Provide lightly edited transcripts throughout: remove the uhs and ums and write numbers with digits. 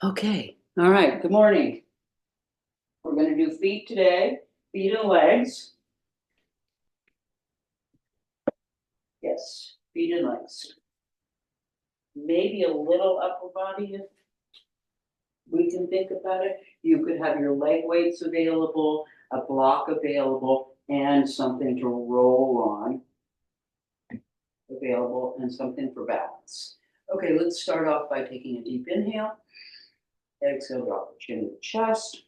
Okay, all right, good morning. We're gonna do feet today, feet and legs. Yes, feet and legs. Maybe a little upper body if we can think about it. You could have your leg weights available, a block available, and something to roll on available, and something for balance. Okay, let's start off by taking a deep inhale. Exhale, drop the chin to the chest.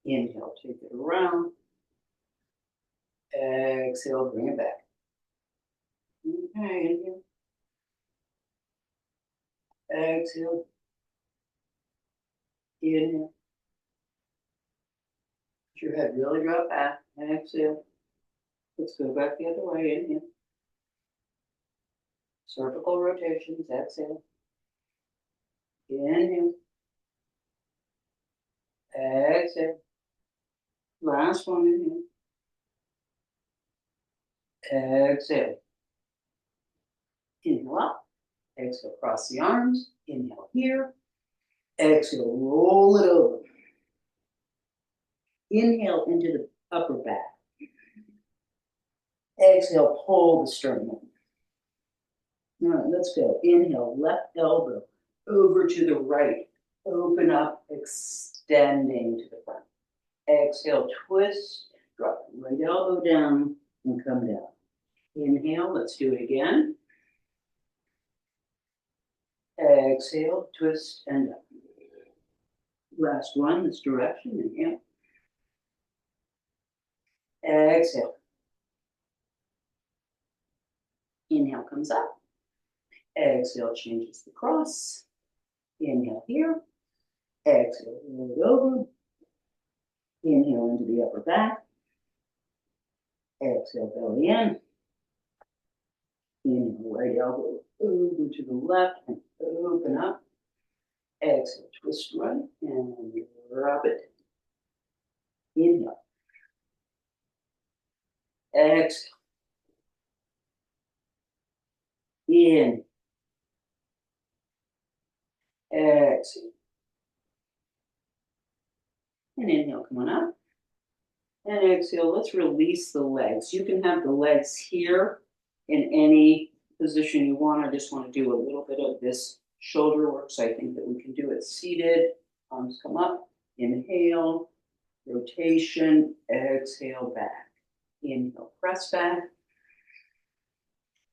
Inhale, take it around. Exhale, bring it back. Okay, inhale. Exhale. Inhale. Let your head really drop back. Exhale. Let's go back the other way. Inhale. Cervical rotations. Exhale. Inhale. Exhale. Last one. Inhale. Exhale. Inhale up. Exhale. Cross the arms. Inhale here. Exhale. Roll it over. Inhale into the upper back. Exhale. Pull the sternum. All right, let's go. Inhale. Left elbow over to the right. Open up, extending to the front. Exhale, twist, drop the right elbow down and come down. Inhale, let's do it again. Exhale, twist and up. Last one, this direction. Inhale. Exhale. Inhale comes up. Exhale changes the cross. Inhale here. Exhale, roll it over. Inhale into the upper back. Exhale, belly in. Inhale, right elbow over to the left and open up. Exhale, twist right and rub it. Inhale. Exhale. In. Exhale. And inhale, come on up. And exhale, let's release the legs. You can have the legs here in any position you want. I just want to do a little bit of this shoulder work, so I think that we can do it seated. Arms come up. Inhale. Rotation. Exhale, back. Inhale, press back.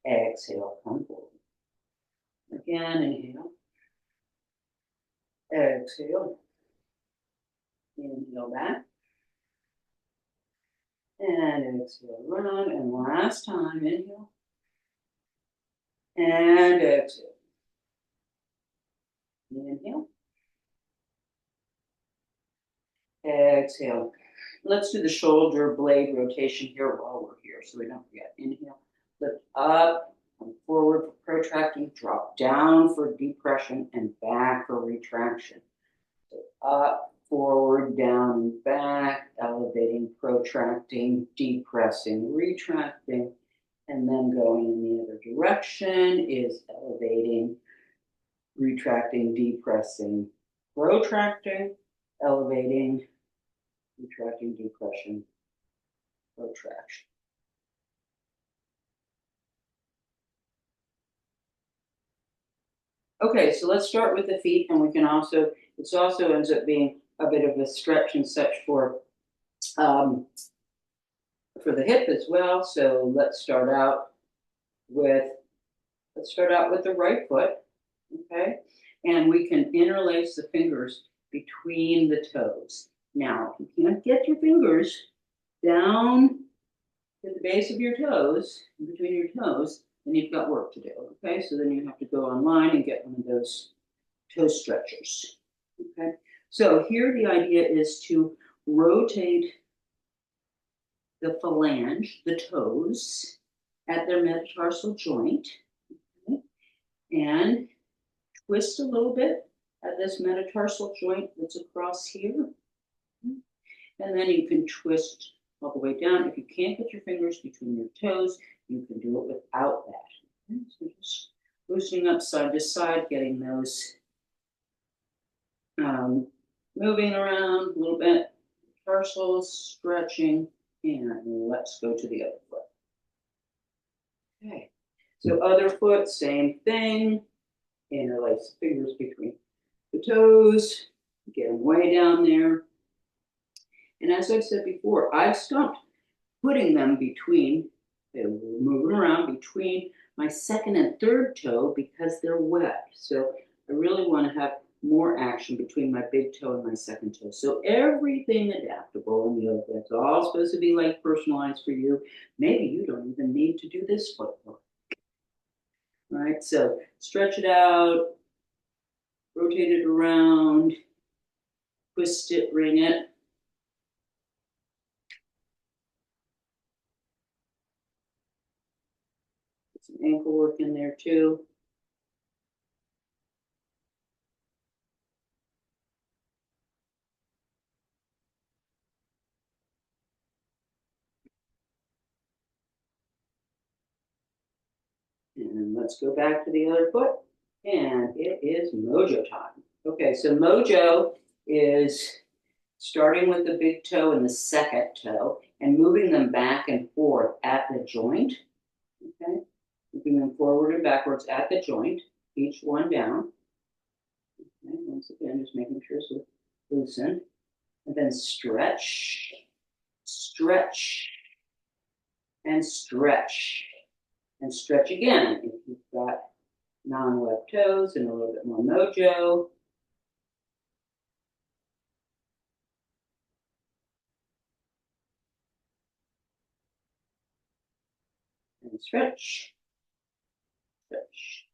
Exhale, come forward. Again, inhale. Exhale. Inhale back. And exhale, run. And last time, inhale. And exhale. Inhale. Exhale. Let's do the shoulder blade rotation here while we're here so we don't forget. Inhale. Lift up, come forward for protracting, drop down for depression, and back for retraction. So up, forward, down, back, elevating, protracting, depressing, retracting, and then going in the other direction is elevating, retracting, depressing, protracting, elevating, retracting, depression, protraction. Okay, so let's start with the feet, and we can also, it also ends up being a bit of a stretch and such um, for the hip as well. So let's start out with the right foot, okay? And we can interlace the fingers between the toes. Now, if you can't get your fingers down to the base of your toes, between your toes, then you've got work to do, okay? So then you have to go online and get one of those toe stretchers, okay? So here the idea is to rotate the phalange, the toes, at their metatarsal joint, okay? And twist a little bit at this metatarsal joint that's across here. And then you can twist all the way down. If you can't get your fingers between your toes, you can do it without that. Okay? So just loosening up side to side, getting those Moving around a little bit, tarsals, stretching, and let's go to the other foot. Okay, so other foot, same thing. Interlace fingers between the toes, get them way down there. And as I said before, I've stopped putting them between, moving around between my second and third toe because they're wet. So I really want to have more action between my big toe and my second toe. So everything adaptable in yoga, it's all supposed to be like personalized for you. Maybe you don't even need to do this footwork. All right, so stretch it out, rotate it around, twist it, ring it. Put some ankle work in there too. And let's go back to the other foot. And it is mojo time. Okay, so mojo is starting with the big toe and the second toe and moving them back and forth at the joint. Okay, moving them forward and backwards at the joint, each one down. Okay, once again, just making sure it's loosened. And then stretch, stretch, and stretch. And stretch again if you've got non-webbed toes and a little bit more mojo. And stretch, stretch.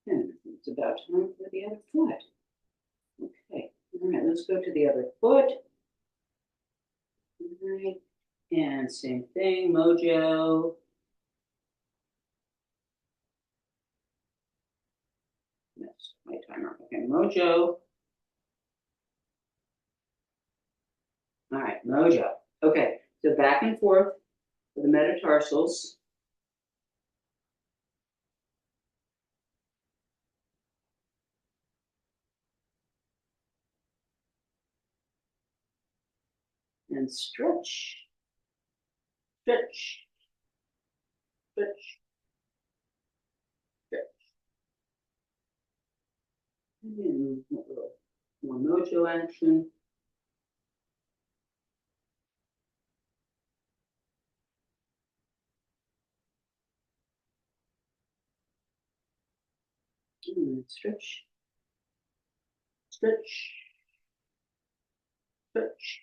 And it's about time for the other foot. Okay, all right, let's go to the other foot. All right, and same thing, mojo. That's my timer. Okay, mojo. All right, mojo. Okay, so back and forth for the metatarsals. And stretch, stretch, stretch, stretch. And a little more mojo action. And stretch, stretch, stretch,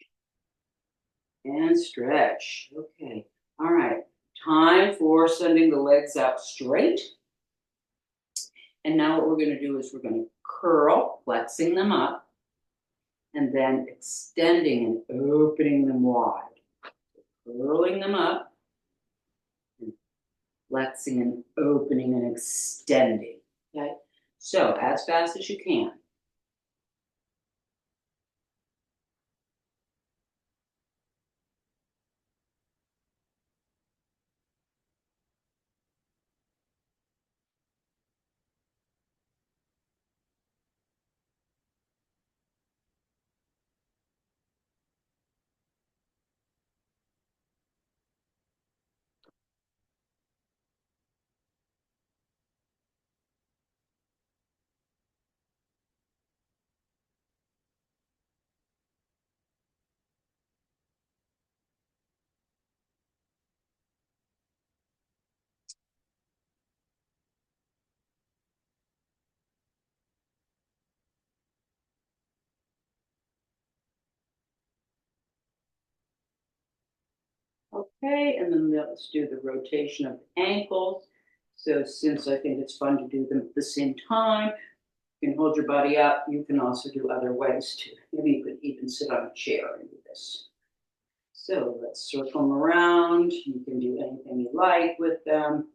and stretch. Okay, all right. Time for sending the legs out straight. And now what we're going to do is we're going to curl, flexing them up, and then extending and opening them wide. Curling them up, and flexing and opening and extending. Okay, so as fast as you can. Okay, and then let's do the rotation of the ankles. So since I think it's fun to do them at the same time, you can hold your body up. You can also do other ways too. Maybe you could even sit on a chair and do this. So let's circle them around. You can do anything you like with them.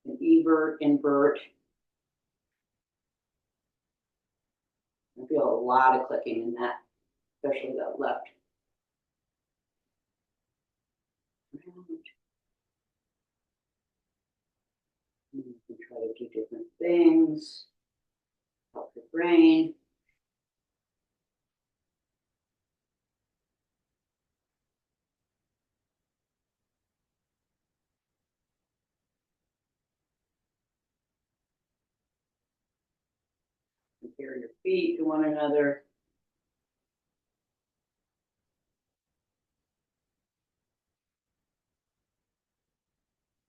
An evert, invert. I feel a lot of clicking in that, especially that left. do different things, help your brain. Compare your feet to one another.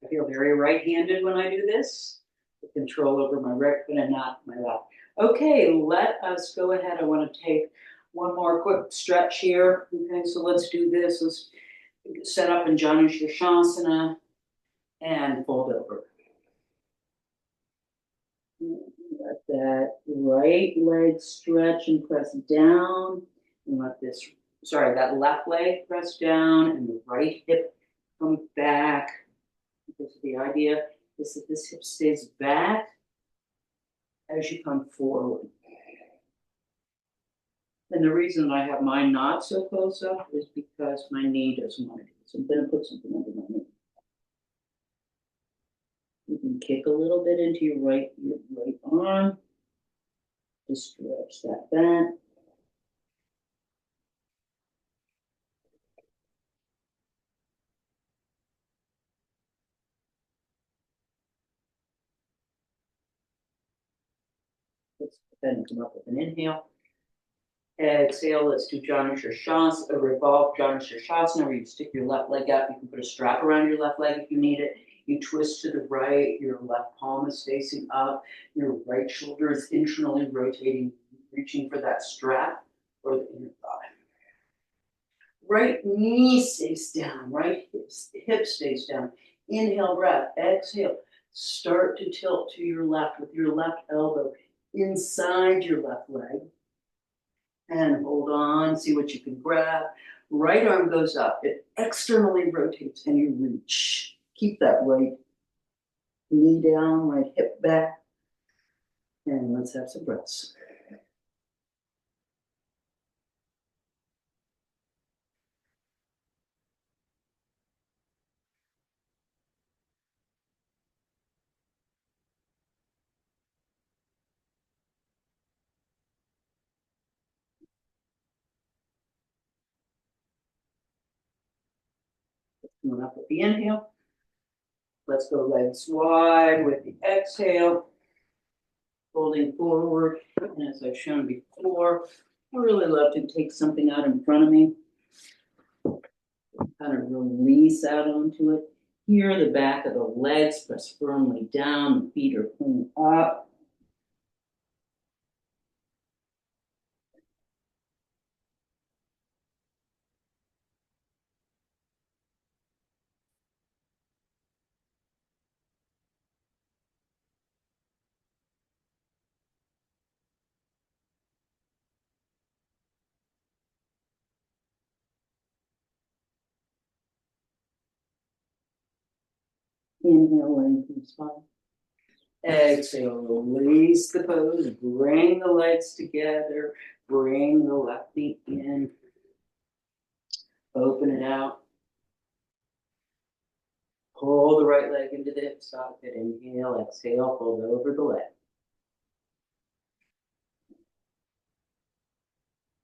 I feel very right-handed when I do this. The control over my right foot and not my left. Okay, let us go ahead. I want to take one more quick stretch here. Okay, so let's do this. Let's set up in Janu Shirshasana and fold over. Let that right leg stretch and press down. And let this, sorry, that left leg press down and the right hip come back. Because the idea is that this hip stays back as you come forward. And the reason I have mine not so close up is because my knee doesn't want to do it. So I'm going to put something under my knee. You can kick a little bit into your right arm. Just stretch that back. Let's then come up with an inhale. Exhale, let's do Janu Shirshasana, a revolved Janu Shirshasana, where you stick your left leg out. You can put a strap around your left leg if you need it. You twist to the right, your left palm is facing up, your right shoulder is internally rotating, reaching for that strap or the inner thigh. Right knee stays down, right hip stays down. Inhale, breath, exhale. Start to tilt to your left with your left elbow inside your left leg. And hold on, see what you can grab. Right arm goes up, it externally rotates and you reach. Keep that right knee down, right hip back. And let's have some breaths. Coming up with the inhale. Let's go legs wide with the exhale. Folding forward. And as I've shown before, I really love to take something out in front of me. Kind of release out onto it. Here, the back of the legs press firmly down. The feet are pulling up. Inhale, lengthen the spine. Exhale, release the pose. Bring the legs together. Bring the left knee in. Open it out. Pull the right leg into the hip socket. Inhale, exhale, fold over the leg.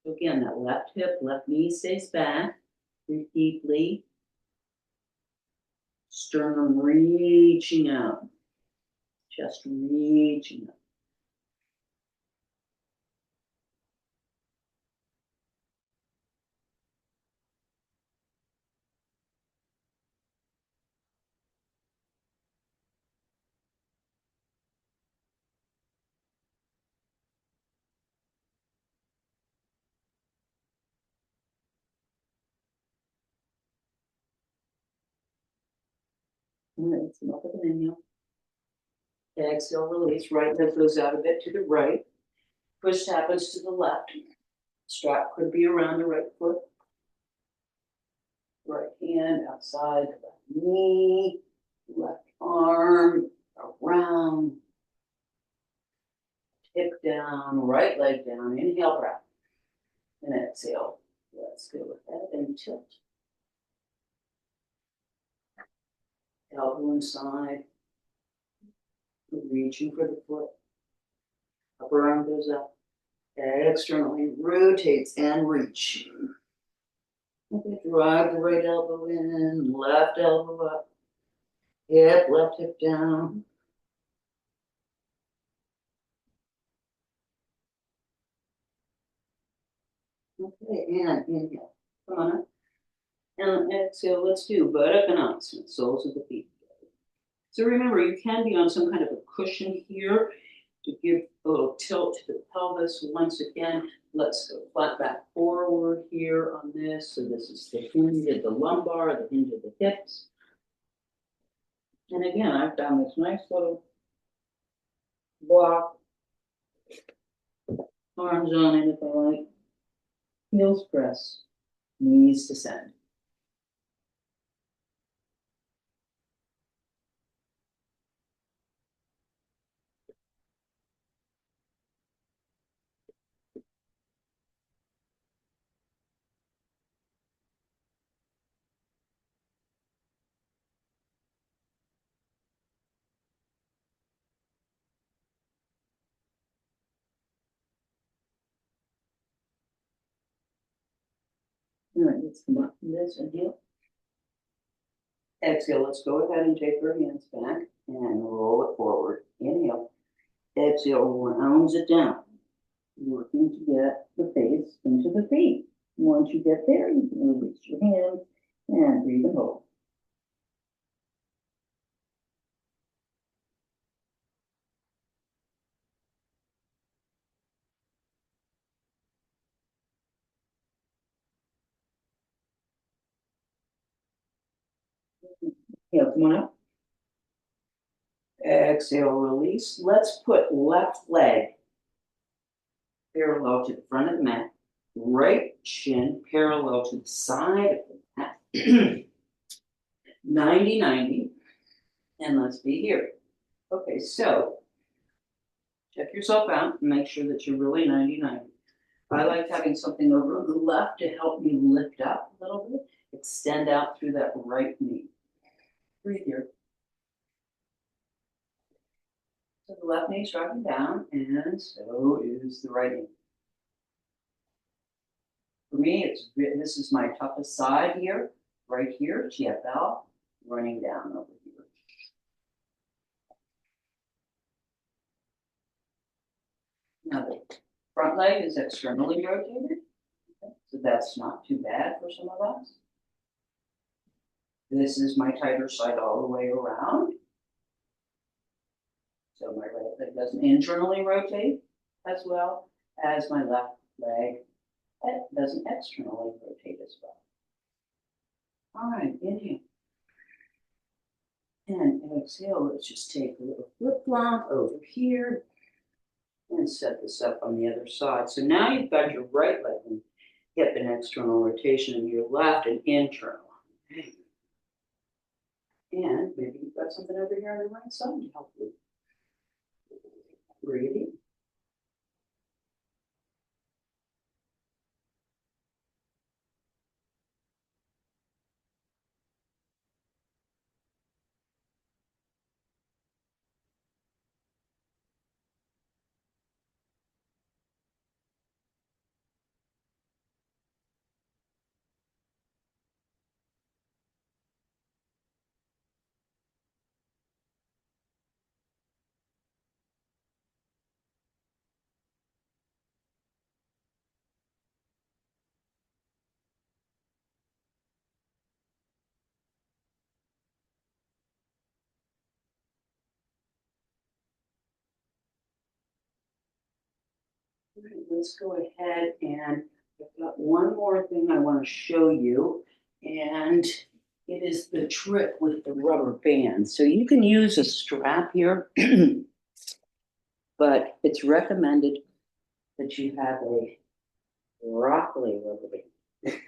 So again, that left hip, left knee stays back. Breathe deeply. Sternum reaching out. Chest reaching up. All right, let's come up with an inhale. Exhale, release. Right leg goes out a bit to the right. Twist happens to the left. Strap could be around the right foot. Right hand outside the left knee. Left arm around. Hip down, right leg down. Inhale, breath. And exhale. Let's go ahead and tilt. Elbow inside. reaching for the foot. Upper arm goes up. Externally rotates and reach. Okay, drive the right elbow in, left elbow up. Hip, left hip down. Okay, and inhale. Come on up. And exhale, let's do buttock and opposite, soles of the feet. So remember, you can be on some kind of a cushion here to give a little tilt to the pelvis. Once again, let's go flat back forward here on this. So this is the hinge of the lumbar, the hinge of the hips. And again, I've found this nice little block. Arms on it if I like. Heels press, knees descend. All right, let's come up from this, inhale. Exhale, let's go ahead and take our hands back and roll it forward. Inhale. Exhale, rounds it down. Working to get the face into the feet. Once you get there, you can release your hands and breathe and hold. Inhale, come on up. Exhale, release. Let's put left leg parallel to the front of the mat. Right shin parallel to the side of the mat. 90-90. And let's be here. Okay, so check yourself out and make sure that you're really 90-90. I like having something over on the left to help me lift up a little bit, extend out through that right knee. Breathe here. So the left knee is dropping down, and so is the right knee. For me, this is my toughest side here, right here, TFL, running down over here. Now the front leg is externally rotated, so that's not too bad for some of us. This is my tighter side all the way around. So my right leg doesn't internally rotate as well as my left leg. That doesn't externally rotate as well. All right, inhale. And exhale, let's just take a little flip-flop over here and set this up on the other side. So now you've got your right leg and hip and external rotation and your left and internal. Okay. And maybe you've got something over here on the right side to help you. Breathing. All right, let's go ahead and I've got one more thing I want to show you, and it is the trick with the rubber band. So you can use a strap here, but it's recommended that you have a broccoli rubber band.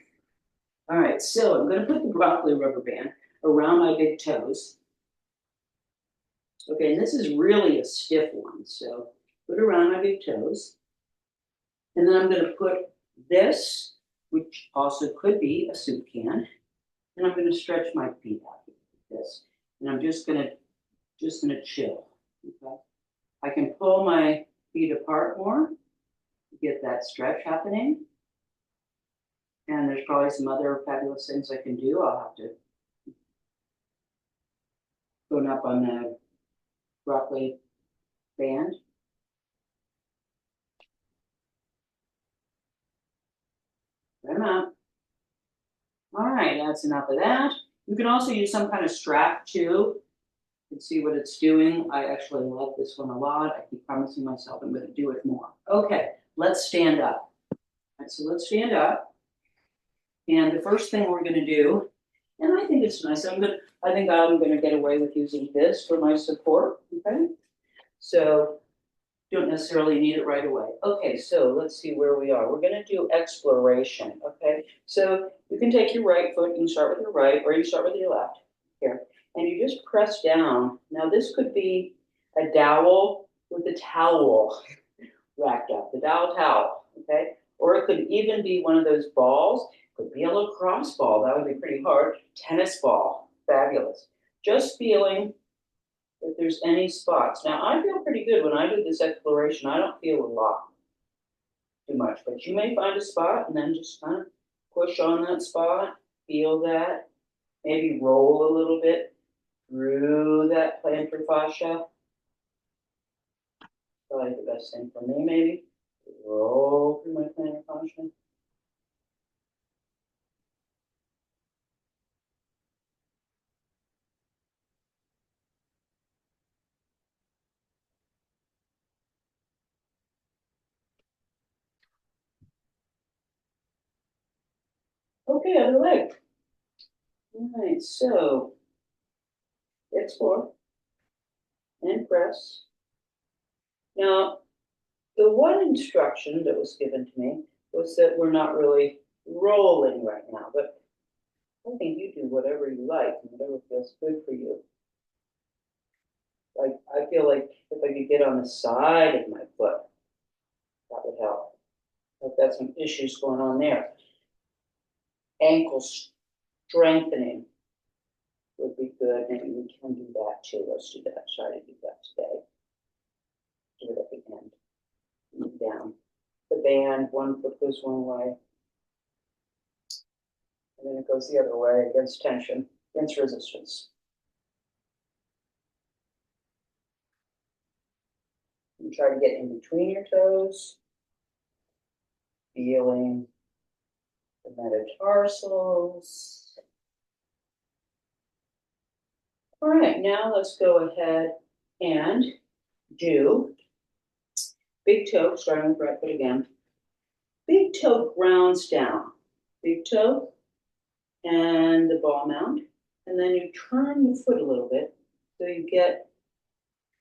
All right, so I'm going to put the broccoli rubber band around my big toes. Okay, and this is really a stiff one, so put it around my big toes. And then I'm going to put this, which also could be a soup can, and I'm going to stretch my feet out like this. And I'm just going to chill. Okay. I can pull my feet apart more to get that stretch happening. And there's probably some other fabulous things I can do. I'll have to bone up on the broccoli band. Put them out. All right, that's enough of that. You can also use some kind of strap too and see what it's doing. I actually love this one a lot. I keep promising myself I'm going to do it more. Okay, let's stand up. All right, so let's stand up. And the first thing we're going to do, and I think it's nice. I think I'm going to get away with using this for my support. Okay, so don't necessarily need it right away. Okay, so let's see where we are. We're going to do exploration. Okay, so you can take your right foot. You can start with your right, or you start with your left here, and you just press down. Now this could be a dowel with a towel racked up, the dowel towel. Okay, or it could even be one of those balls. It could be a lacrosse ball. That would be pretty hard. Tennis ball, fabulous. Just feeling if there's any spots. Now, I feel pretty good when I do this exploration. I don't feel a lot too much, but you may find a spot and then just kind of push on that spot, feel that, maybe roll a little bit through that plantar fascia. Probably the best thing for me, maybe. Roll through my plantar fascia. Okay, other leg. All right, so explore and press. Now, the one instruction that was given to me was that we're not really rolling right now, but I think you do whatever you like and whatever feels good for you. Like, I feel like if I could get on the side of my foot, that would help. I've got some issues going on there. Ankle strengthening would be good. Maybe we can do that too. Let's do that. Try to do that today. Do it at the end. Move down. The band, one foot goes one way, and then it goes the other way against tension, against resistance. You try to get in between your toes, feeling the metatarsals. All right, now let's go ahead and do big toe, starting with right foot again. Big toe grounds down. Big toe and the ball mount. And then you turn the foot a little bit so you get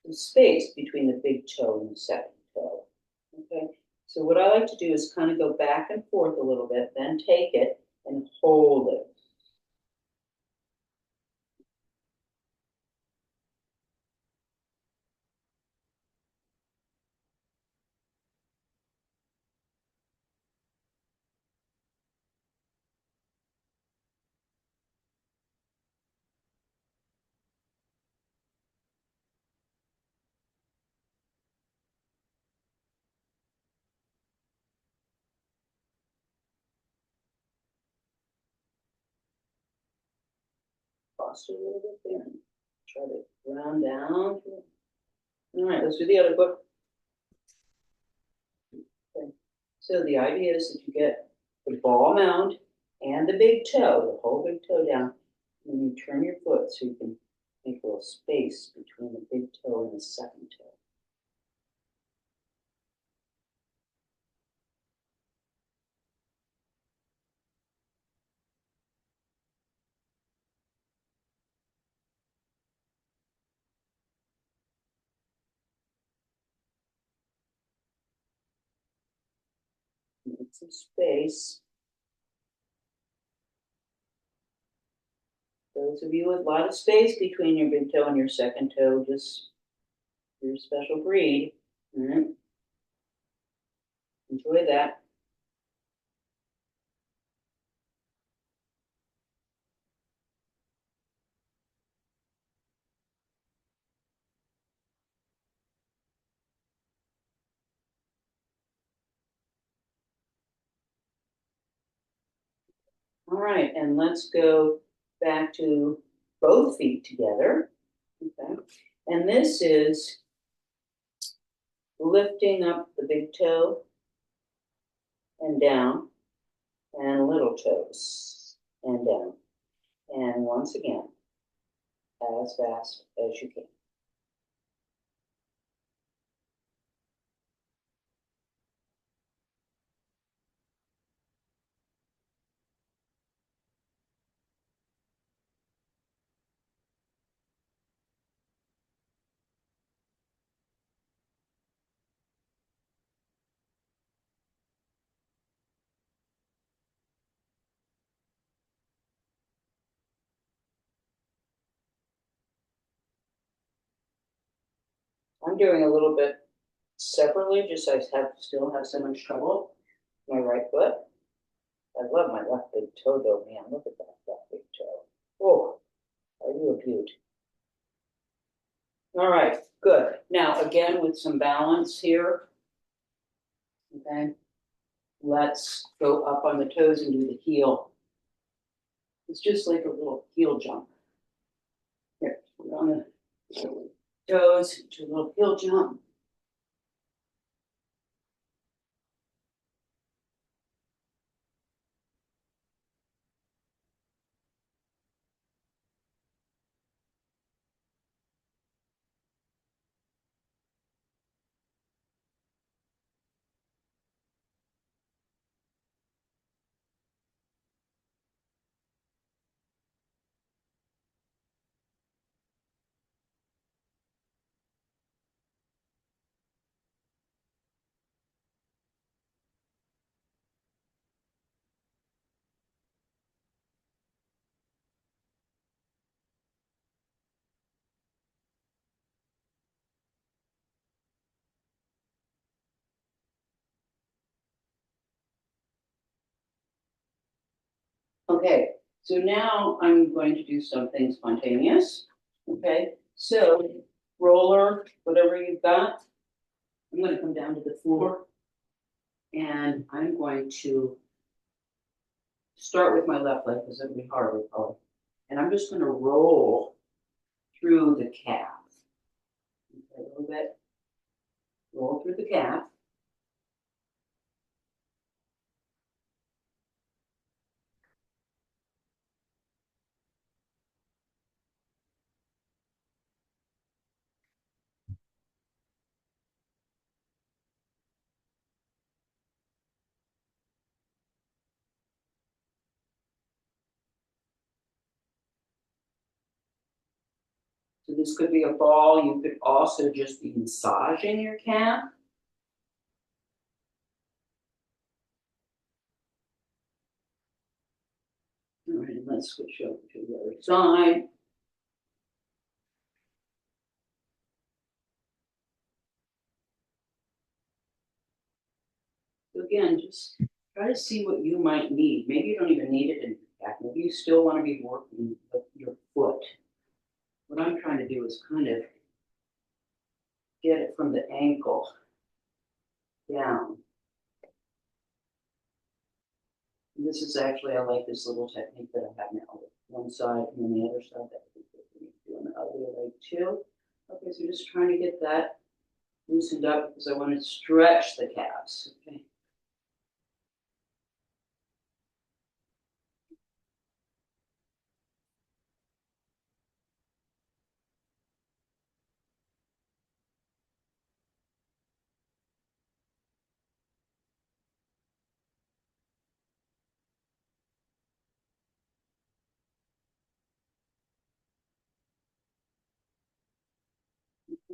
some space between the big toe and the second toe. Okay, so what I like to do is kind of go back and forth a little bit, then take it and hold it. Foster a little bit there. And try to ground down. All right, let's do the other foot. Okay. So the idea is that you get the ball mount and the big toe, the whole big toe down, and then you turn your foot so you can make a little space between the big toe and the second toe. Make some space. Those of you with a lot of space between your big toe and your second toe, just your special breed. All right. Enjoy that. All right, and let's go back to both feet together. Okay, and this is lifting up the big toe and down, and little toes and down. And once again, as fast as you can. I'm doing a little bit separately, just I still have so much trouble. My right foot. I love my left big toe though, man. Look at that left big toe. Oh, are you a beaut? All right, good. Now again with some balance here. Okay. Let's go up on the toes and do the heel. It's just like a little heel jump. Here, we're on the toes, do a little heel jump. Okay, so now I'm going to do something spontaneous. Okay, so roller, whatever you've got, I'm going to come down to the floor and I'm going to start with my left leg because it'll be harder probably. And I'm just going to roll through the calf. Okay, a little bit. Roll through the calf. So this could be a ball. You could also just be massaging your calf. All right, let's switch over to the other side. So again, just try to see what you might need. Maybe you don't even need it in your back. Maybe you still want to be working with your foot. What I'm trying to do is kind of get it from the ankle down. And this is actually, I like this little technique that I have now with one side and then the other side. That we can do on the other leg too. Okay, so just trying to get that loosened up because I want to stretch the calves. Okay.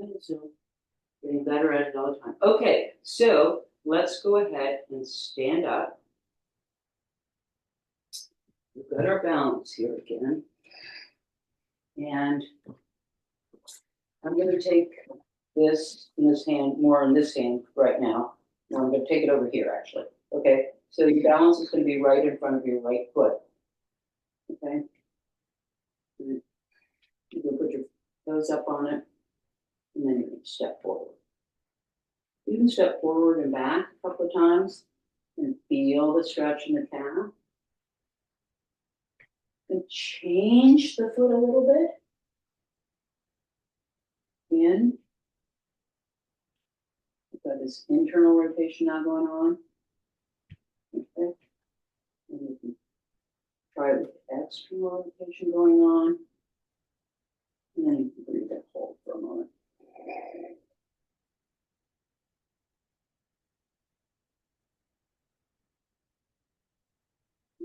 Okay, so getting better at it all the time. Okay, so let's go ahead and stand up. We've got our balance here again. And I'm going to take this in this hand, more in this hand right now. No, I'm going to take it over here actually. Okay, so your balance is going to be right in front of your right foot. Okay, you can put your toes up on it, and then you're going to step forward. You can step forward and back a couple of times and feel the stretch in the calf. And change the foot a little bit. In. We've got this internal rotation now going on. Okay. And we can try it with external rotation going on. And then you can breathe and hold for a moment.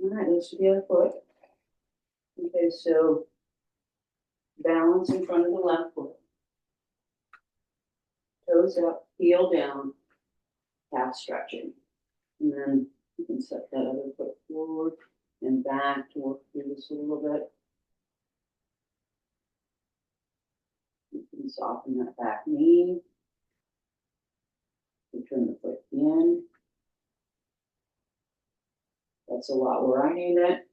All right, let's do the other foot. Okay, so balance in front of the left foot. Toes up, heel down, calf stretching. And then you can set that other foot forward and back to work through this a little bit. You can soften that back knee. You turn the foot in. That's a lot where I need it.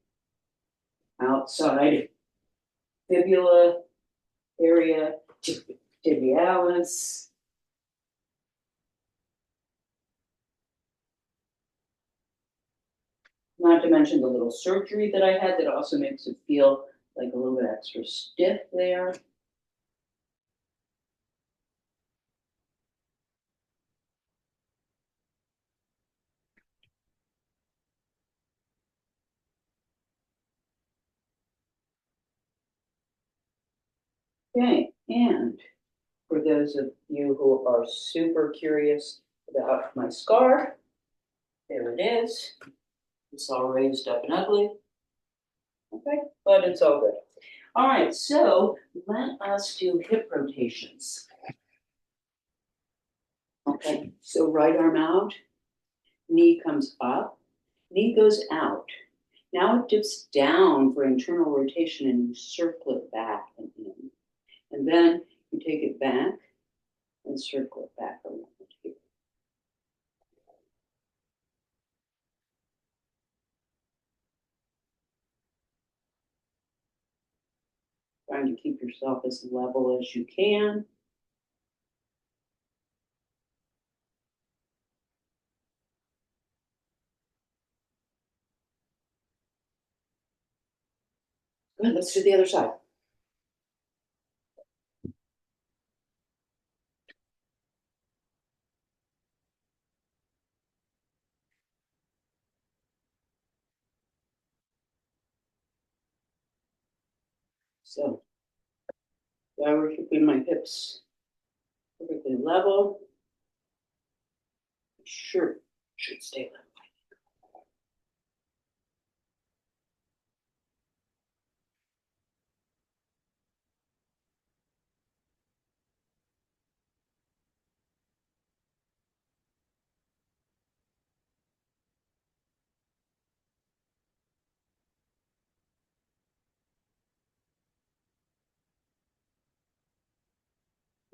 Outside fibula area, tibialis. Not to mention the little surgery that I had that also makes it feel like a little bit extra stiff there. Okay, and for those of you who are super curious about my scar, there it is. It's all raised up and ugly. Okay, but it's all good. All right, so let us do hip rotations. Okay, so right arm out, knee comes up, knee goes out. Now it dips down for internal rotation and you circle it back and in. And then you take it back and circle it back around here. Trying to keep yourself as level as you can. Good, let's do the other side. So, we're keeping my hips perfectly level. Sure, should stay level.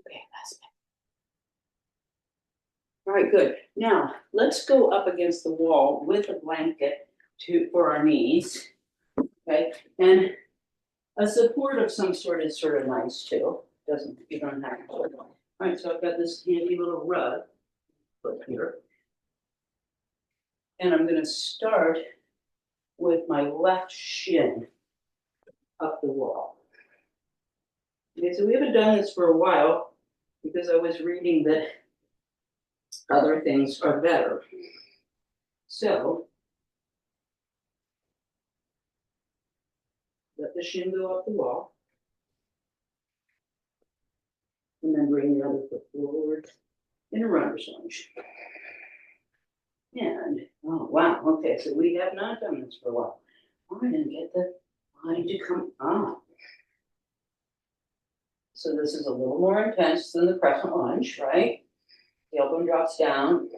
Okay, that's it. All right, good. Now, let's go up against the wall with a blanket for our knees. Okay, and a support of some sort is sort of nice too. You don't have to hold on. All right, so I've got this handy little rug put here. And I'm gonna start with my left shin up the wall. Okay, so we haven't done this for a while because I was reading that other things are better. So, let the shin go up the wall. And then bring your other foot forward in a runner's lunge. And, oh wow, okay, so we have not done this for a while. All right, and get the body to come up. So this is a little more intense than the crescent lunge, right? The elbow drops down.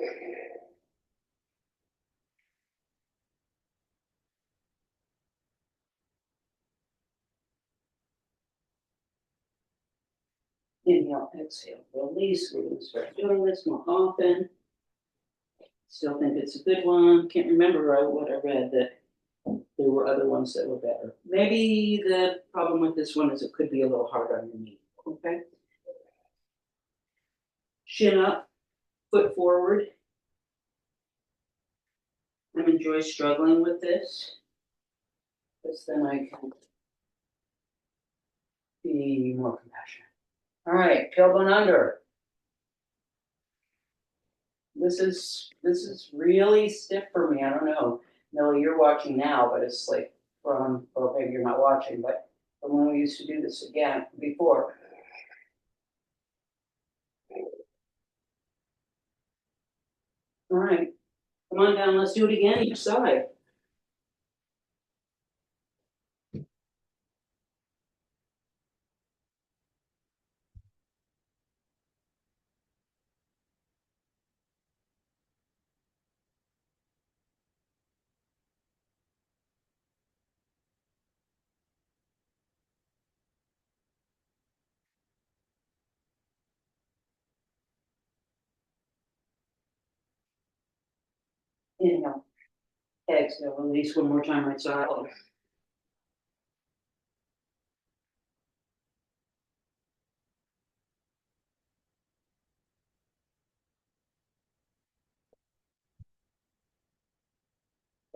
Inhale, exhale, release. We're going to start doing this more often. Still think it's a good one. Can't remember what I read that there were other ones that were better. Maybe the problem with this one is it could be a little hard on your knee. Okay. Shin up, foot forward. I enjoy struggling with this. because then I can be more compassionate. All right, tailbone under. This is really stiff for me. I don't know. Millie, you're watching now, but it's like from, well, maybe you're not watching, but from when we used to do this again before. All right, come on down. Let's do it again each side. Inhale, exhale, release one more time right side.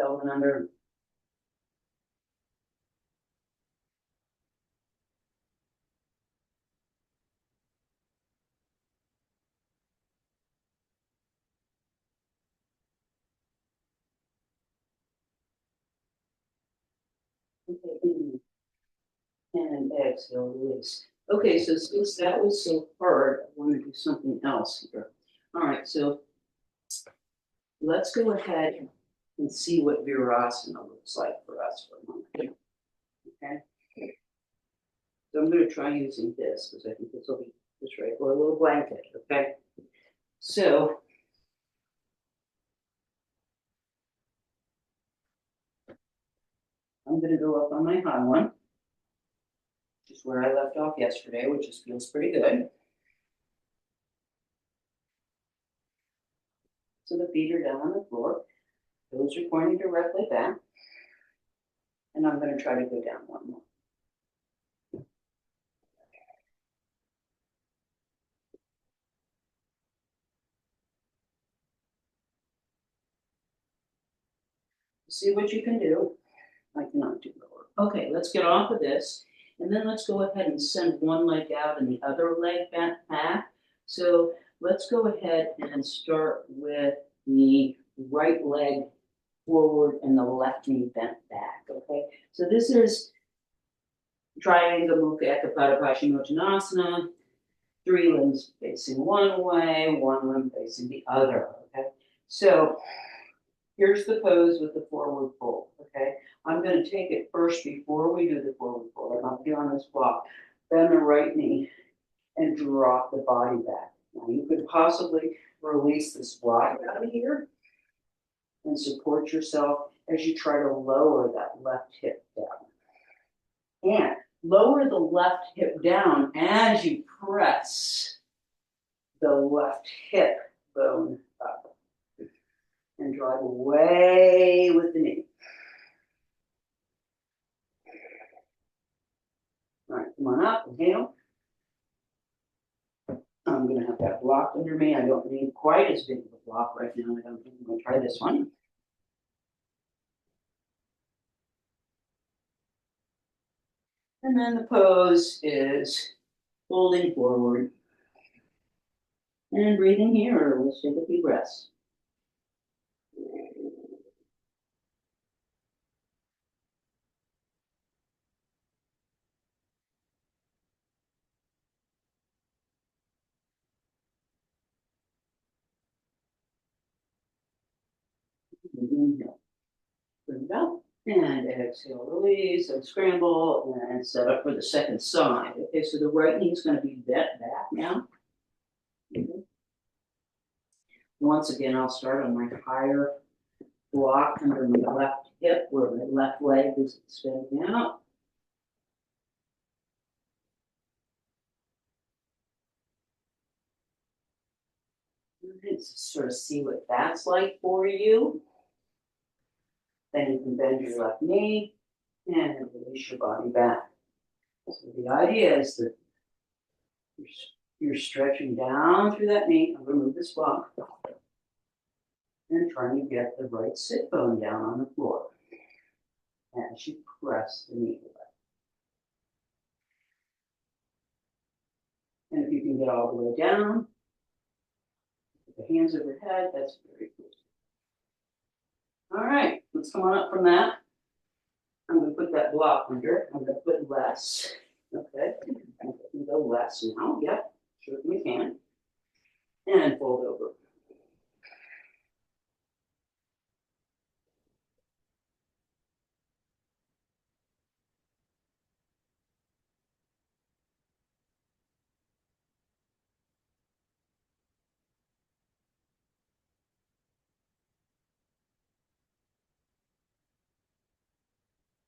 Tailbone under. Okay, inhale. And exhale, release. Okay, so since that was so hard, I want to do something else here. All right, so let's go ahead and see what Virasana looks like for us for a moment. Okay. So I'm going to try using this because I think this will be just right, or a little blanket. Okay. So I'm going to go up on my high one, which is where I left off yesterday, which just feels pretty good. So the feet are down on the floor. Toes are pointing directly back. And I'm going to try to go down one more. See what you can do. I cannot do lower. Okay, let's get off of this. And then let's go ahead and send one leg out and the other leg back. So let's go ahead and start with the right leg forward and the left knee bent back. Okay, so this is triangle mukha ekapada paschimottanasana. 3 limbs facing one way, 1 limb facing the other. Okay, so here's the pose with the forward fold, okay? I'm going to take it first before we do the forward fold. I'm up here on this block. Bend the right knee and drop the body back. Now you could possibly release this block out of here and support yourself as you try to lower that left hip down. And lower the left hip down as you press the left hip bone up. And drive away with the knee. All right, come on up, inhale. I'm going to have that block under me. I don't need quite as big of a block right now. I don't think I'm going to try this one. And then the pose is folding forward. And breathing here. Let's take a few breaths. Inhale. Bring it up. And exhale, release, and scramble, and set up for the second side. Okay, so the right knee is going to be bent back now. Okay. Once again, I'll start on my higher block under my left hip where my left leg is extending out. Sort of see what that's like for you. Then you can bend your left knee and release your body back. So the idea is that you're stretching down through that knee. I'm going to move this block and trying to get the right sit bone down on the floor. as you press the knee away. And if you can get all the way down, put the hands overhead, that's very good. All right, let's come on up from that. I'm going to put that block under. I'm going to put less. Okay, I'm going to go less now. Yep, sure we can. And fold over.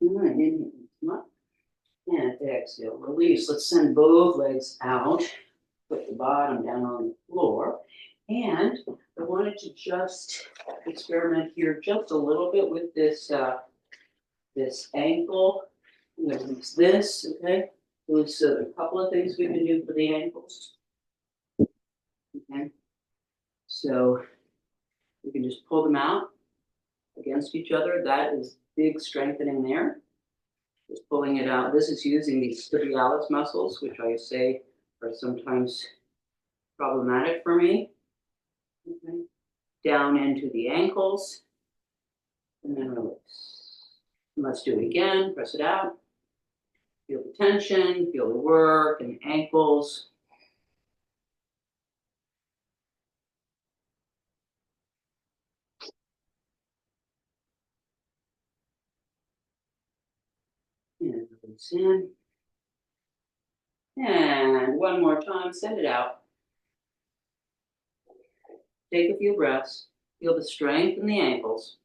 All right, inhale, come up. And exhale, release. Let's send both legs out. Put the bottom down on the floor. And I wanted to just experiment here just a little bit with this this ankle. Use this, okay? There's a couple of things we can do for the ankles. Okay. So we can just pull them out against each other. That is big strengthening there. Just pulling it out. This is using these tibialis muscles, which I say are sometimes problematic for me. Okay. Down into the ankles, and then release. And let's do it again. Press it out. Feel the tension, feel the work in the ankles. And release in. And one more time, send it out. Take a few breaths. Feel the strength in the ankles.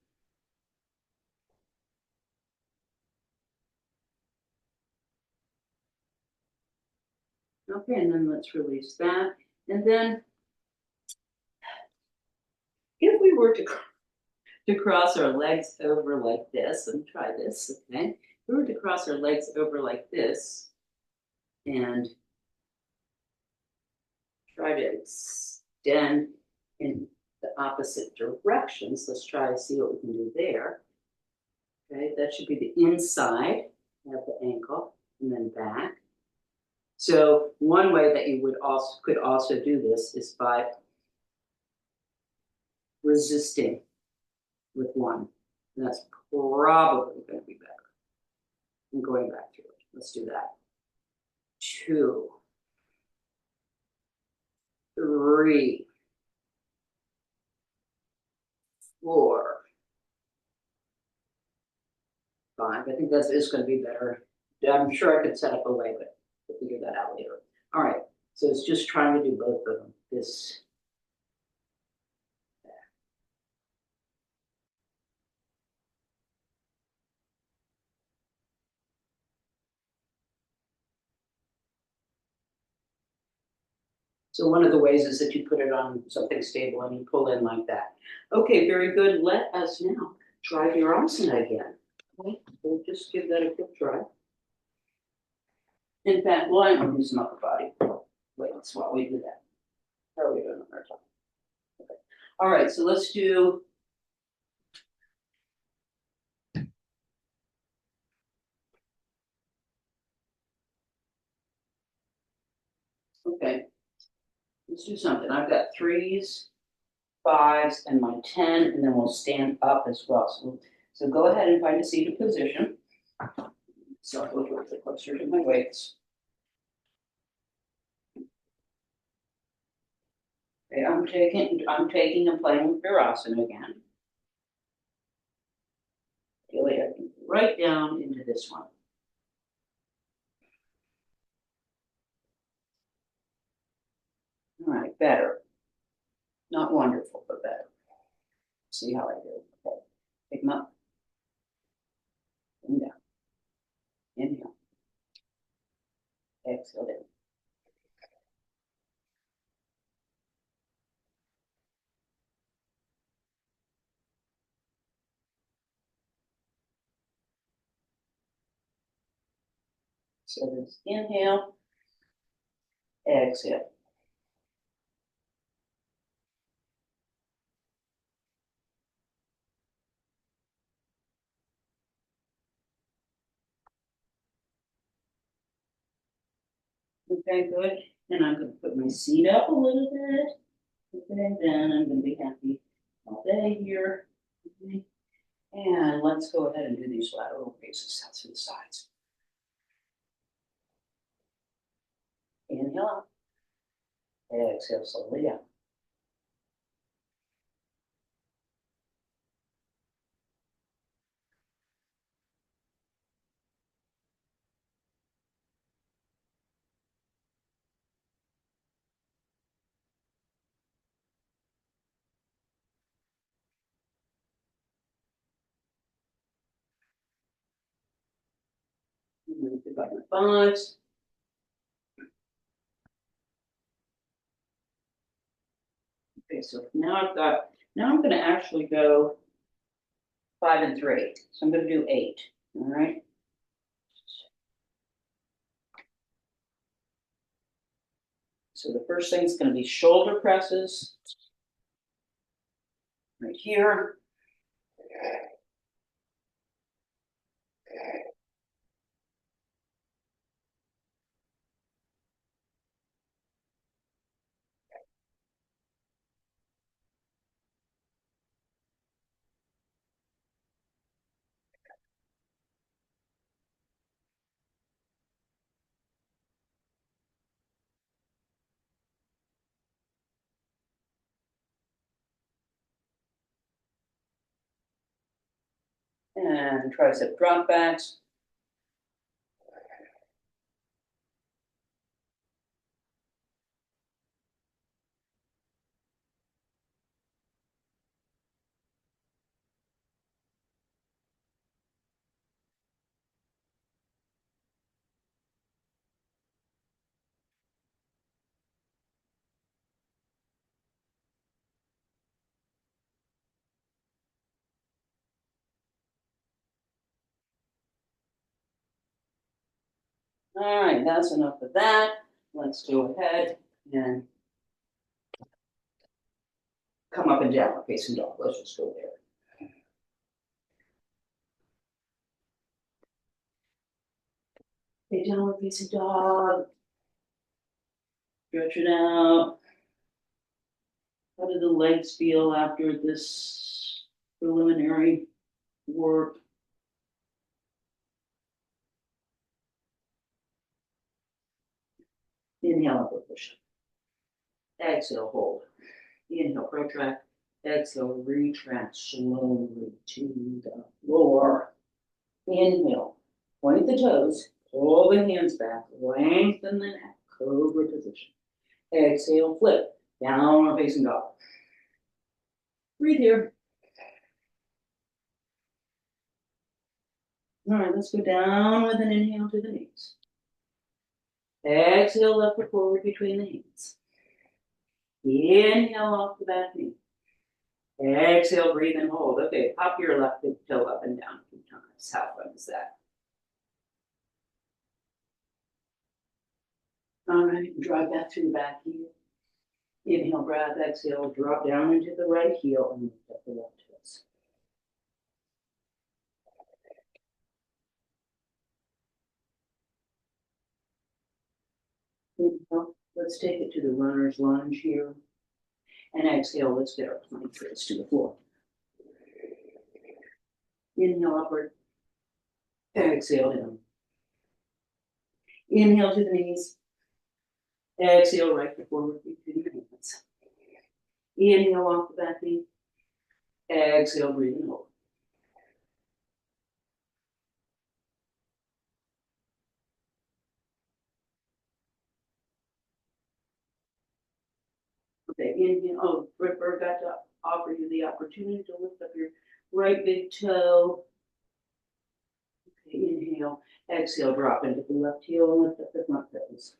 Okay, and then let's release that. And then if we were to cross our legs over like this, and try this, okay? If we were to cross our legs over like this and try to extend in the opposite directions, let's try to see what we can do there. Okay, that should be the inside of the ankle and then back. So one way that you could also do this is by resisting with one. And that's probably going to be better than going back to it. Let's do that. 2, 3, 4, 5. I think that is going to be better. I'm sure I could set up a way, but we'll figure that out later. All right, so it's just trying to do both of them. This. So one of the ways is that you put it on something stable and you pull in like that. Okay, very good. Let us now try Virasana again. Okay, we'll just give that a quick try. In fact, well, I'm going to do some upper body weights while we do that. How are we doing on our time? Okay. All right, so let's do. Okay, let's do something. I've got 3s, 5s, and my 10, and then we'll stand up as well. So go ahead and find a seated position. So I'll go a bit closer to my weights. Okay, I'm taking and playing with Virasana again. Feel it right down into this one. All right, better. Not wonderful, but better. See how I do. Okay, pick them up. And down. Inhale. Exhale down. So this inhale, exhale. Okay, good. And I'm gonna put my seat up a little bit. Okay, then I'm gonna be happy all day here. Okay. And let's go ahead and do these lateral raises out to the sides. Inhale up. Exhale slowly down. Move through my fives. Okay, so now I'm gonna actually go 5 and 3. So I'm gonna do 8, all right? So the first thing is gonna be shoulder presses. Right here. And tricep drop backs. All right, that's enough of that. Let's go ahead and come up and down, facing dog. Let's just go there. Okay, downward facing dog. Stretch it out. How do the legs feel after this preliminary work? Inhale, upward push. Exhale, hold. Inhale, protract. Exhale, retract slowly to the floor. Inhale, point the toes, pull the hands back, lengthen the neck, cobra position. Exhale, flip, downward facing dog. Breathe here. All right, let's go down with an inhale to the knees. Exhale, left foot forward between the hands. Inhale off the back knee. Exhale, breathe and hold. Okay, pop your left big toe up and down a few times. How fun is that? All right, drive back through the back heel. Inhale, breath, exhale, drop down into the right heel and lift up the left toes. Inhale, let's take it to the runner's lunge here. And exhale, let's get our plank face to the floor. Inhale, upward. Exhale, down. Inhale to the knees. Exhale, right foot forward between your hands. Inhale off the back knee. Exhale, breathe and hold. Okay, inhale. Oh, forgot to offer you the opportunity to lift up your right big toe. Okay, inhale. Exhale, drop into the left heel and lift up the front toes.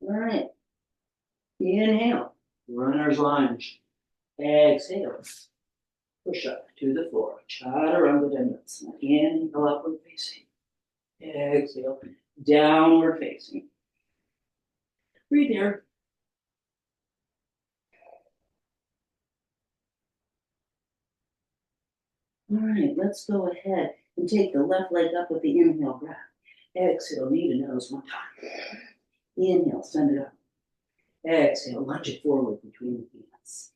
All right. Inhale. Runner's lunge. Exhale. Push up to the floor. Chaturanga dandasana. Inhale, upward facing. Exhale, downward facing. Breathe here. All right, let's go ahead and take the left leg up with the inhale breath. Exhale, knee to nose one time. Inhale, send it up. Exhale, lunge it forward between the hands.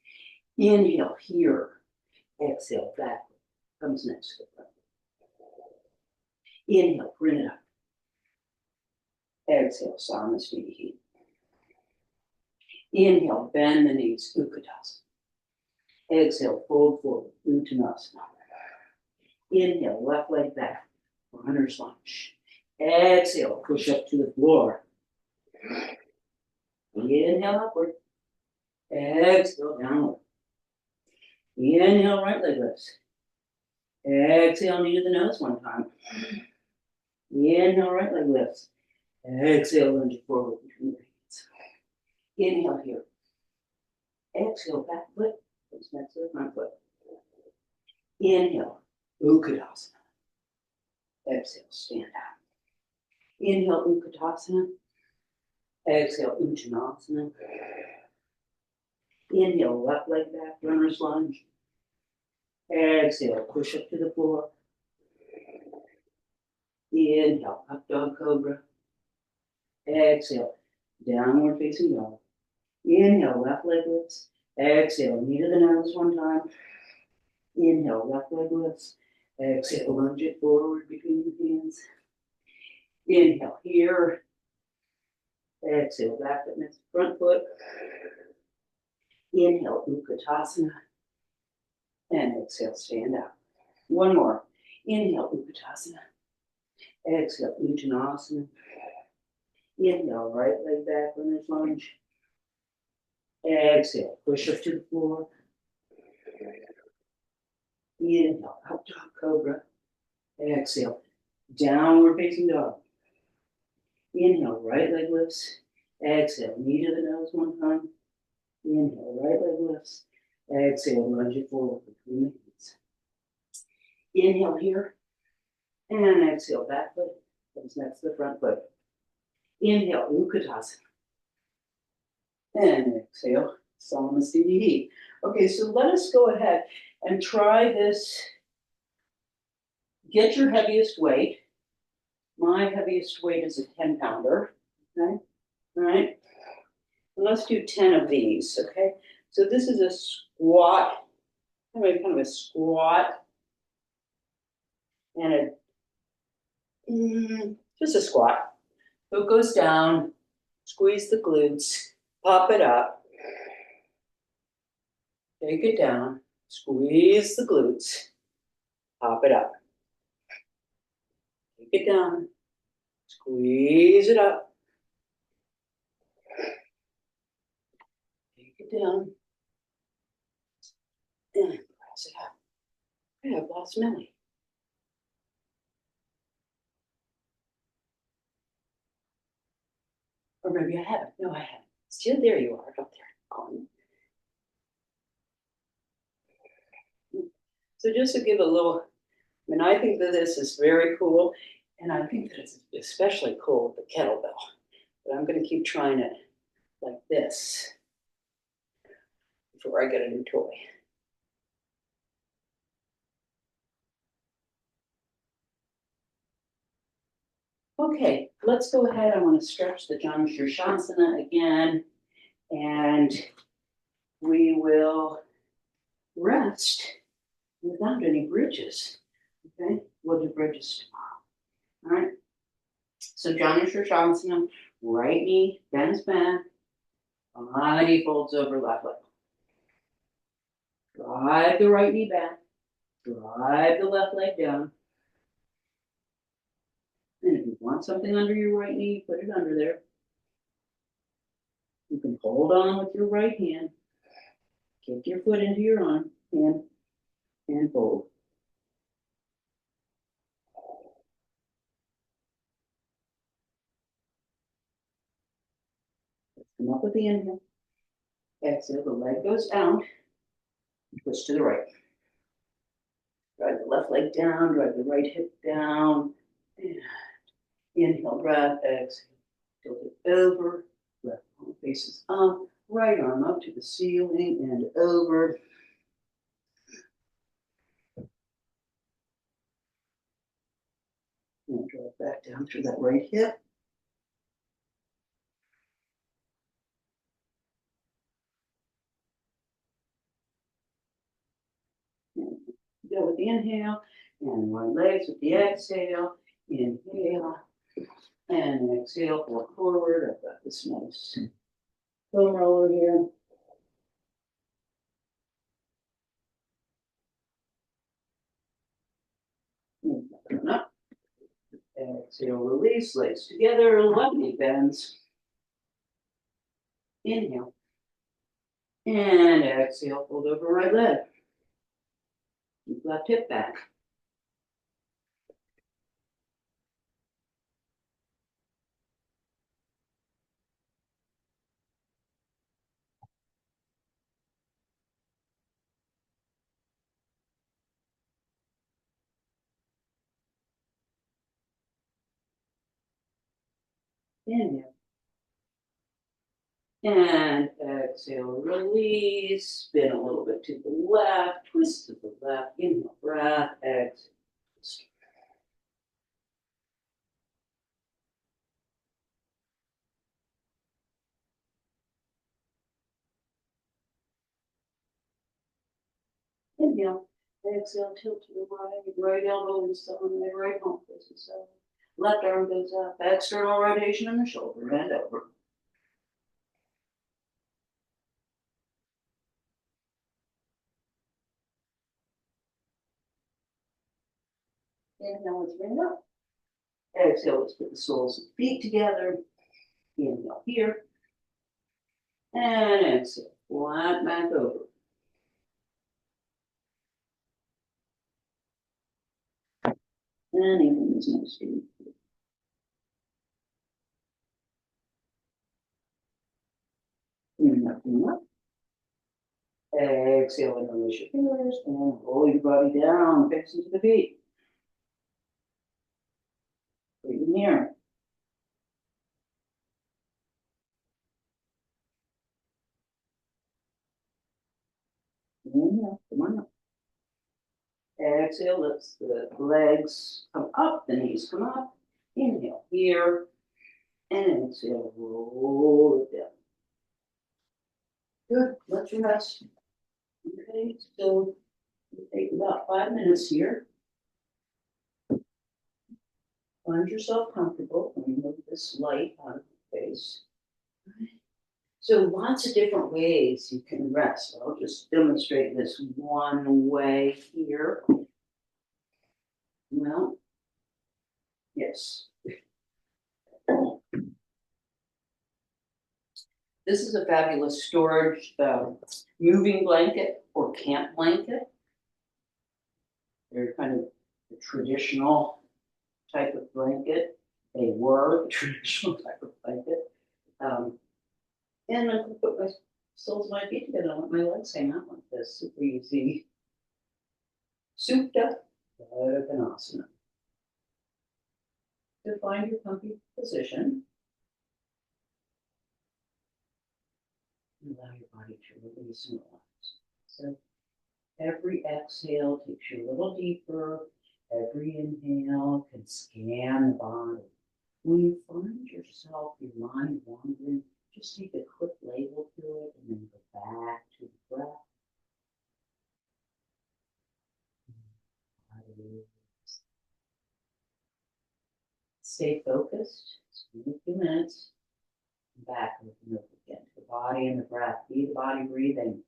Inhale here. Exhale, back. Comes next to the front. Inhale, bring it up. Exhale, Samasthiti. Inhale, bend the knees, Utkatasana. Exhale, fold forward, Uttanasana. Inhale, left leg back, runner's lunge. Exhale, push up to the floor. Inhale, upward. Exhale, downward. Inhale, right leg lifts. Exhale, knee to the nose one time. Inhale, right leg lifts. Exhale, lunge it forward between your hands. Inhale here. Exhale, back foot. Comes next to the front foot. Inhale, Utkatasana. Exhale, stand up. Inhale, Utkatasana. Exhale, Uttanasana. Inhale, left leg back, runner's lunge. Exhale, push up to the floor. Inhale, up dog cobra. Exhale, downward facing dog. Inhale, left leg lifts. Exhale, knee to the nose one time. Inhale, left leg lifts. Exhale, lunge it forward between the hands. Inhale here. Exhale, back foot next to front foot. Inhale, Utkatasana. And exhale, stand up. One more. Inhale, Utkatasana. Exhale, Uttanasana. Inhale, right leg back, runner's lunge. Exhale, push up to the floor. Inhale, up dog cobra. Exhale, downward facing dog. Inhale, right leg lifts. Exhale, knee to the nose one time. Inhale, right leg lifts. Exhale, lunge it forward between the hands. Inhale here. And exhale, back foot comes next to the front foot. Inhale, Utkatasana. And exhale, Samasthiti. Okay, so let us go ahead and try this. Get your heaviest weight. My heaviest weight is a 10-pounder. Okay, all right. And let's do 10 of these. Okay, so this is a squat, kind of a squat, and just a squat. So it goes down. Squeeze the glutes. Pop it up. Take it down. Squeeze the glutes. Pop it up. Take it down. Squeeze it up. Take it down. And press it up. Okay, I've lost Millie. Or maybe I haven't. No, I haven't. Still, there you are, up there. Gone. So just to give a little, I mean, I think that this is very cool, and I think that it's especially cool with the kettlebell. But I'm going to keep trying it like this before I get a new toy. Okay, let's go ahead. I want to stretch the Janu Shirshasana again, and we will rest without any bridges. Okay, we'll do bridges tomorrow. All right. So Janu Shirshasana, right knee bends back, body folds over left leg. Drive the right knee back, drive the left leg down. And if you want something under your right knee, put it under there. You can hold on with your right hand, kick your foot into your arm, and fold. Let's come up with the inhale. Exhale, the leg goes down, twist to the right. Drive the left leg down, drive the right hip down. And inhale, breath, exhale, tilt it over, breath. Faces up, right arm up to the ceiling and over. And draw it back down through that right hip. And go with the inhale, and my legs with the exhale. Inhale, and exhale, pull forward. I've got this nice foam roller here. And up. Exhale, release, legs together, left knee bends. Inhale. And exhale, fold over right leg. Keep left hip back. Inhale. And exhale, release. Spin a little bit to the left, twist to the left. Inhale, breath, exhale. Twist. Inhale, exhale, tilt to the right, right elbow is on the right home faces so left arm goes up, external rotation in the shoulder, and over. Inhale, let's bring it up. Exhale, let's put the soles of the feet together. Inhale here. And exhale, flat back over. And even this nice feet. Inhale, up. Exhale and release your fingers and roll your body down, fix into the feet. Breathe in here. Inhale, come on up. Exhale, let the legs come up, the knees come up. Inhale here, and exhale, roll it down. Good, let your rest. Okay, so we'll take about 5 minutes here. Find yourself comfortable and move this light out of the face. So lots of different ways you can rest. I'll just demonstrate this one way here. Well, yes. This is a fabulous storage moving blanket or camp blanket. They're kind of the traditional type of blanket. They were the traditional type of blanket. And I can put my soles of my feet together and let my legs hang out like this. Super easy. Supta Uttanasana. To find your comfy position, allow your body to release and relax. So every exhale takes you a little deeper. Every inhale can scan the body. When you find yourself, your mind wandering, just take a quick label to it and then go back to the breath. Stay focused. It's only a few minutes. Back, open up again to the body and the breath. Be the body breathing.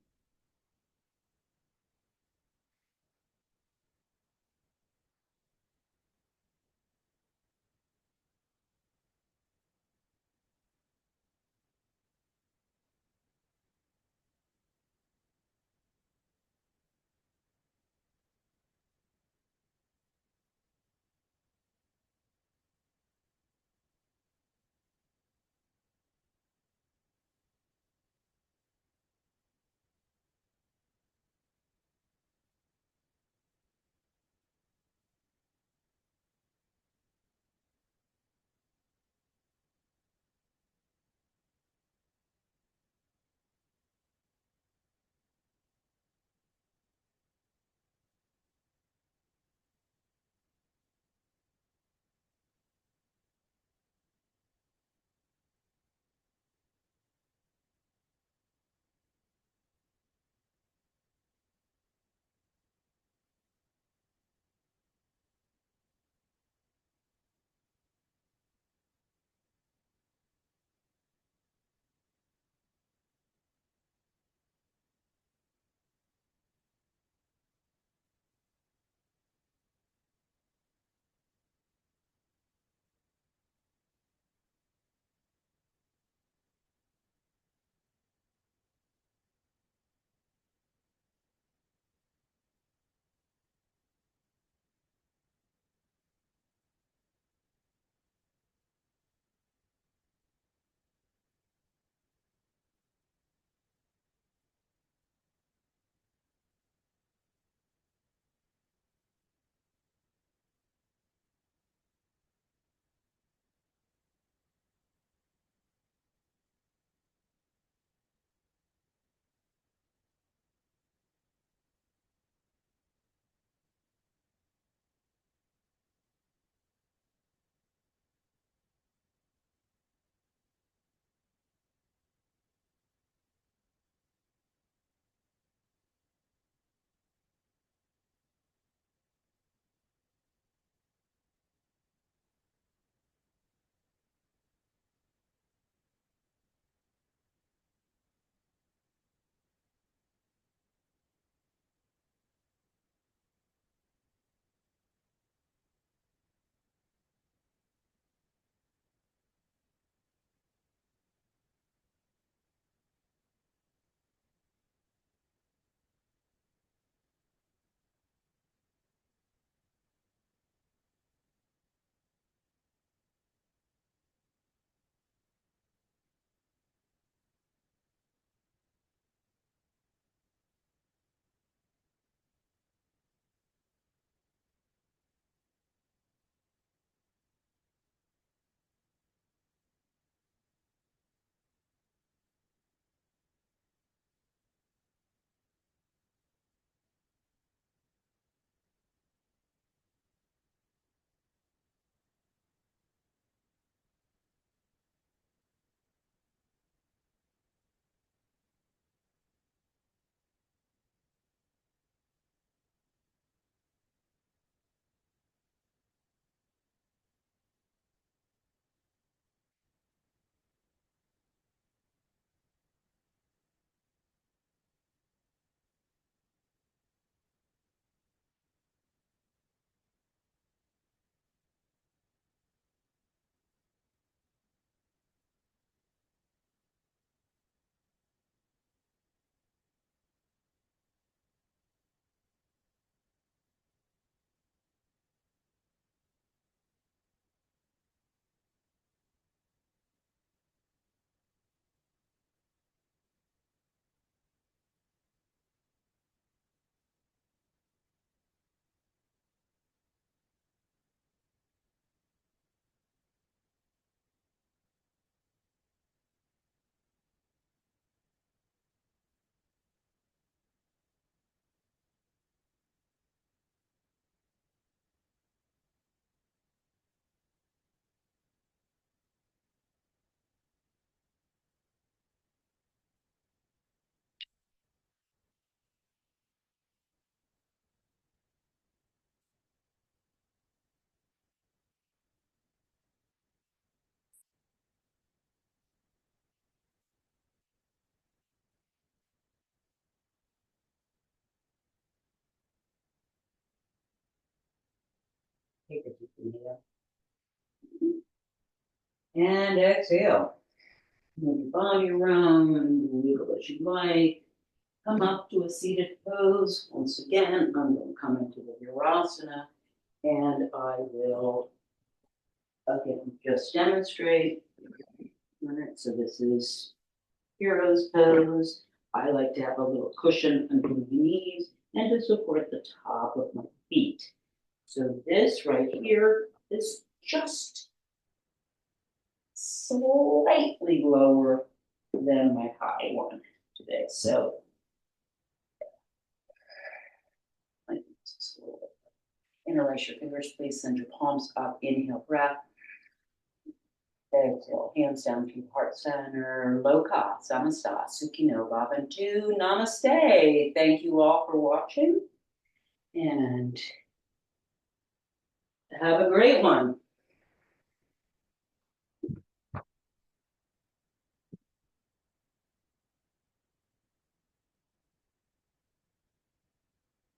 Take a deep inhale. And exhale. Move your body around, wiggle as you like. Come up to a seated pose. Once again, I'm going to come into the Virasana, and I will, again, just demonstrate. So this is hero's pose. I like to have a little cushion under my knees and to support the top of my feet. So this right here is just slightly lower than my high one today. So interlace your fingers, please. Send your palms up. Inhale, breath. Exhale, hands down through heart center. Loka, Samasta, Sukhino, Bhavantu, Namaste. Thank you all for watching, and have a great one.